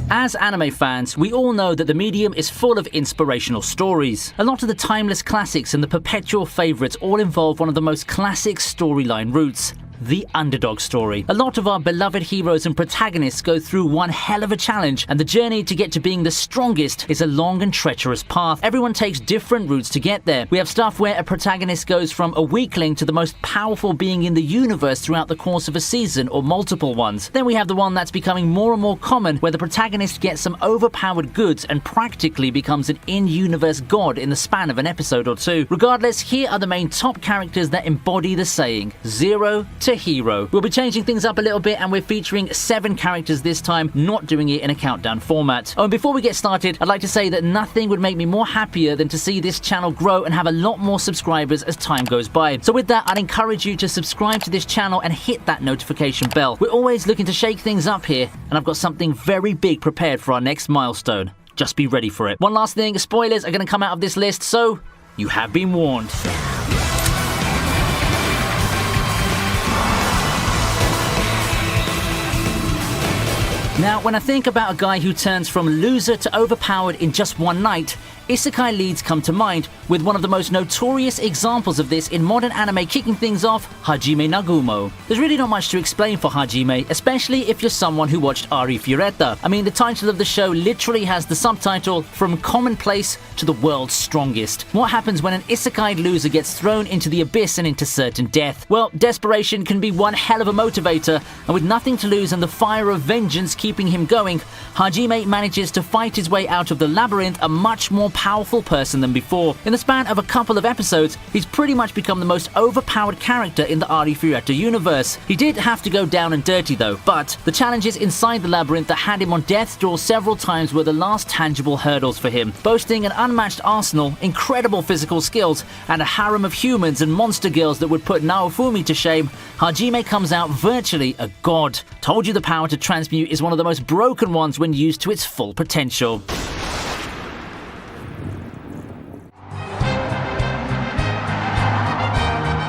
As anime fans, we all know that the medium is full of inspirational stories. A lot of the timeless classics and the perpetual favourites all involve one of the most classic storyline routes: the underdog story. A lot of our beloved heroes and protagonists go through one hell of a challenge, and the journey to get to being the strongest is a long and treacherous path. Everyone takes different routes to get there. We have stuff where a protagonist goes from a weakling to the most powerful being in the universe throughout the course of a season or multiple ones. Then we have the one that's becoming more and more common, where the protagonist gets some overpowered goods and practically becomes an in-universe god in the span of an episode or two. Regardless, here are the main top characters that embody the saying, zero to hero. We'll be changing things up a little bit, and we're featuring 7 characters this time, not doing it in a countdown format. Oh, and before we get started, I'd like to say that nothing would make me more happier than to see this channel grow and have a lot more subscribers as time goes by. So with that, I'd encourage you to subscribe to this channel and hit that notification bell. We're always looking to shake things up here, and I've got something very big prepared for our next milestone. Just be ready for it. One last thing, spoilers are going to come out of this list, so you have been warned. Now, when I think about a guy who turns from loser to overpowered in just one night, isekai leads come to mind, with one of the most notorious examples of this in modern anime kicking things off, Hajime Nagumo. There's really not much to explain for Hajime, especially if you're someone who watched Ari Fioretta. I mean, the title of the show literally has the subtitle, From Commonplace to the World's Strongest. What happens when an isekai loser gets thrown into the abyss and into certain death? Well, desperation can be one hell of a motivator, and with nothing to lose and the fire of vengeance keeping him going, Hajime manages to fight his way out of the labyrinth a much more powerful person than before. In the span of a couple of episodes, he's pretty much become the most overpowered character in the Ari Fioretta universe. He did have to go down and dirty though, but the challenges inside the labyrinth that had him on death's door several times were the last tangible hurdles for him. Boasting an unmatched arsenal, incredible physical skills, and a harem of humans and monster girls that would put Naofumi to shame, Hajime comes out virtually a god. Told you the power to transmute is one of the most broken ones when used to its full potential.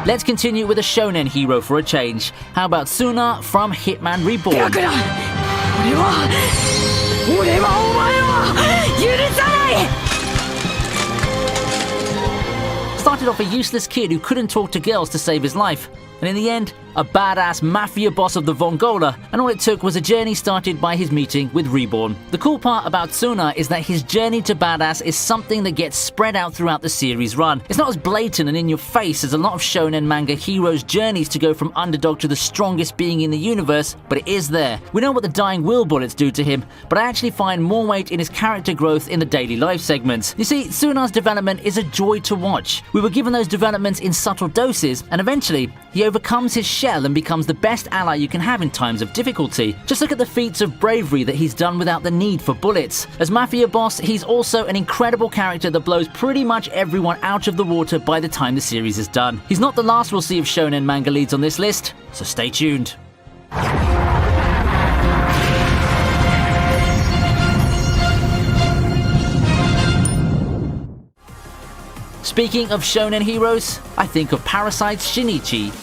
Let's continue with a shonen hero for a change. How about Tsuna from Hitman Reborn? Started off a useless kid who couldn't talk to girls to save his life, and in the end, a badass mafia boss of the Vongola, and all it took was a journey started by his meeting with Reborn. The cool part about Tsuna is that his journey to badass is something that gets spread out throughout the series run. It's not as blatant and in your face as a lot of shonen manga heroes' journeys to go from underdog to the strongest being in the universe, but it is there. We know what the dying will bullets do to him, but I actually find more weight in his character growth in the daily life segments. You see, Tsuna's development is a joy to watch. We were given those developments in subtle doses, and eventually, he overcomes his shell and becomes the best ally you can have in times of difficulty. Just look at the feats of bravery that he's done without the need for bullets. As Mafia Boss, he's also an incredible character that blows pretty much everyone out of the water by the time the series is done. He's not the last we'll see of shonen manga leads on this list, so stay tuned. Speaking of shonen heroes, I think of Parasite Shinichi.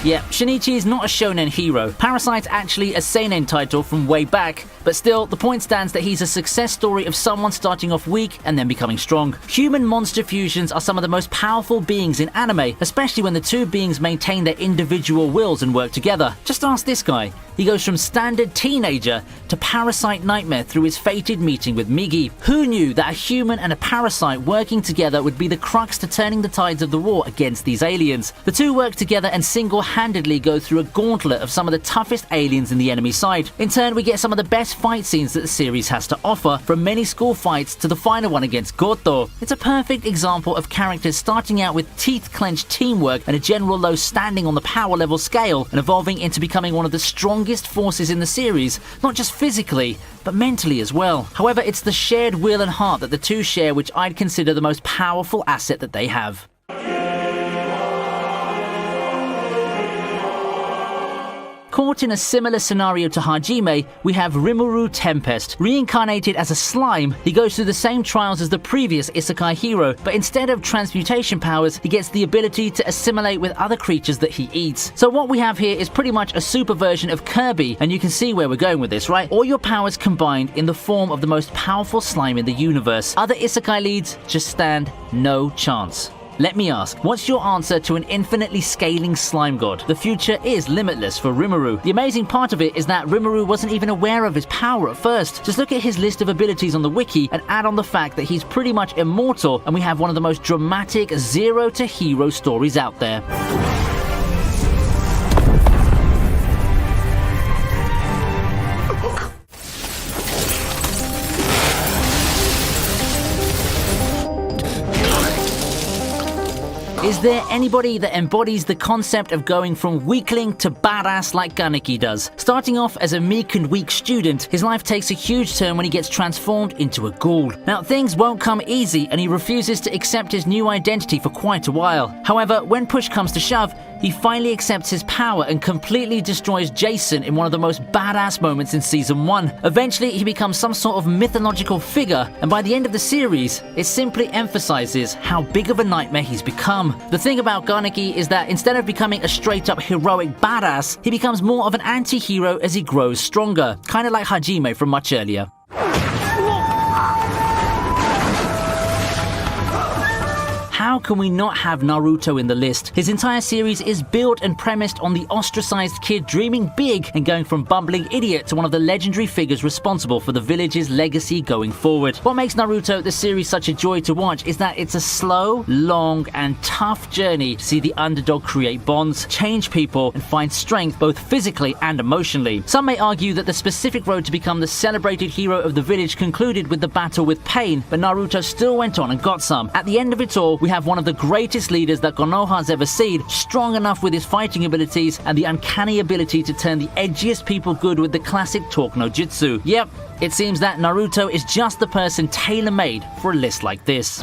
Yeah, Shinichi is not a shonen hero. Parasite's actually a seinen title from way back, but still, the point stands that he's a success story of someone starting off weak and then becoming strong. Human-monster fusions are some of the most powerful beings in anime, especially when the two beings maintain their individual wills and work together. Just ask this guy. He goes from standard teenager to parasite nightmare through his fated meeting with Migi. Who knew that a human and a parasite working together would be the crux to turning the tides of the war against these aliens? The two work together and single-handedly go through a gauntlet of some of the toughest aliens in the enemy side. In turn, we get some of the best fight scenes that the series has to offer, from many school fights to the final one against Goto. It's a perfect example of characters starting out with teeth-clenched teamwork and a general low standing on the power level scale, and evolving into becoming one of the strongest forces in the series, not just physically, but mentally as well. However, it's the shared will and heart that the two share which I'd consider the most powerful asset that they have. Caught in a similar scenario to Hajime, we have Rimaru Tempest. Reincarnated as a slime, he goes through the same trials as the previous isekai hero, but instead of transmutation powers, he gets the ability to assimilate with other creatures that he eats. So what we have here is pretty much a super version of Kirby, and you can see where we're going with this, right? All your powers combined in the form of the most powerful slime in the universe. Other isekai leads just stand no chance. Let me ask, what's your answer to an infinitely scaling slime god? The future is limitless for Rimaru. The amazing part of it is that Rimaru wasn't even aware of his power at first. Just look at his list of abilities on the wiki and add on the fact that he's pretty much immortal, and we have one of the most dramatic zero to hero stories out there. Is there anybody that embodies the concept of going from weakling to badass like Kaneki does? Starting off as a meek and weak student, his life takes a huge turn when he gets transformed into a ghoul. Now, things won't come easy, and he refuses to accept his new identity for quite a while. However, when push comes to shove, he finally accepts his power and completely destroys Jason in one of the most badass moments in Season 1. Eventually, he becomes some sort of mythological figure, and by the end of the series, it simply emphasizes how big of a nightmare he's become. The thing about Kaneki is that instead of becoming a straight-up heroic badass, he becomes more of an anti-hero as he grows stronger, kind of like Hajime from much earlier. How can we not have Naruto in the list? His entire series is built and premised on the ostracized kid dreaming big and going from bumbling idiot to one of the legendary figures responsible for the village's legacy going forward. What makes Naruto the series such a joy to watch is that it's a slow, long, and tough journey to see the underdog create bonds, change people, and find strength both physically and emotionally. Some may argue that the specific road to become the celebrated hero of the village concluded with the battle with Pain, but Naruto still went on and got some. At the end of it all, we have one of the greatest leaders that Konoha's ever seen, strong enough with his fighting abilities and the uncanny ability to turn the edgiest people good with the classic talk no jutsu. Yep, it seems that Naruto is just the person tailor-made for a list like this.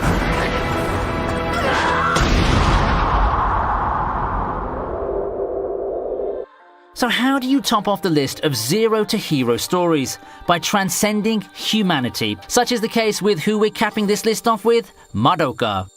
So how do you top off the list of zero to hero stories? By transcending humanity, such is the case with who we're capping this list off with, Madoka.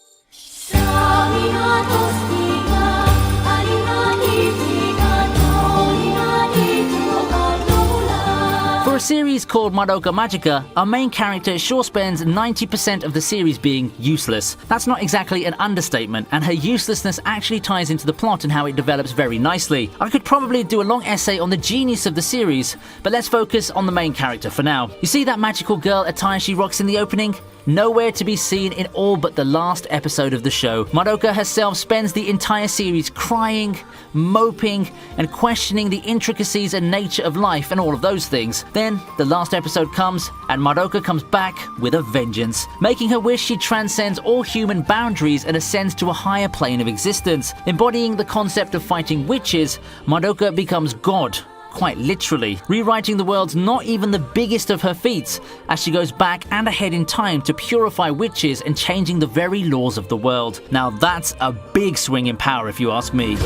For a series called Madoka Magica, our main character sure spends 90% of the series being useless. That's not exactly an understatement, and her uselessness actually ties into the plot and how it develops very nicely. I could probably do a long essay on the genius of the series, but let's focus on the main character for now. You see that magical girl attire she rocks in the opening? Nowhere to be seen in all but the last episode of the show. Madoka herself spends the entire series crying, moping, and questioning the intricacies and nature of life and all of those things. Then, the last episode comes, and Madoka comes back with a vengeance, making her wish she transcends all human boundaries and ascends to a higher plane of existence. Embodying the concept of fighting witches, Madoka becomes God. Quite literally, rewriting the world's not even the biggest of her feats as she goes back and ahead in time to purify witches and changing the very laws of the world. Now that's a big swing in power if you ask me.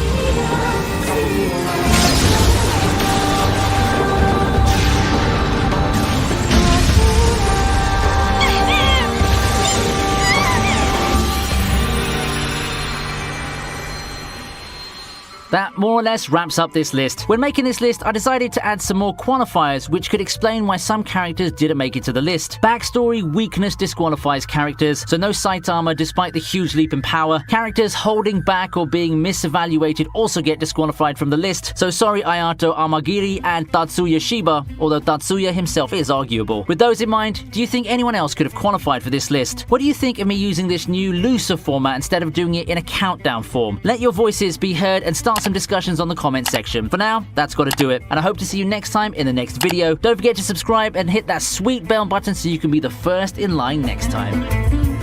That more or less wraps up this list. When making this list, I decided to add some more qualifiers which could explain why some characters didn't make it to the list. Backstory weakness disqualifies characters, so no Saitama despite the huge leap in power. Characters holding back or being misevaluated also get disqualified from the list, so sorry Ayato Amagiri and Tatsuya Shiba, although Tatsuya himself is arguable. With those in mind, do you think anyone else could have qualified for this list? What do you think of me using this new looser format instead of doing it in a countdown form? Let your voices be heard and start some discussions on the comment section. For now, that's got to do it, and I hope to see you next time in the next video. Don't forget to subscribe and hit that sweet bell button so you can be the first in line next time.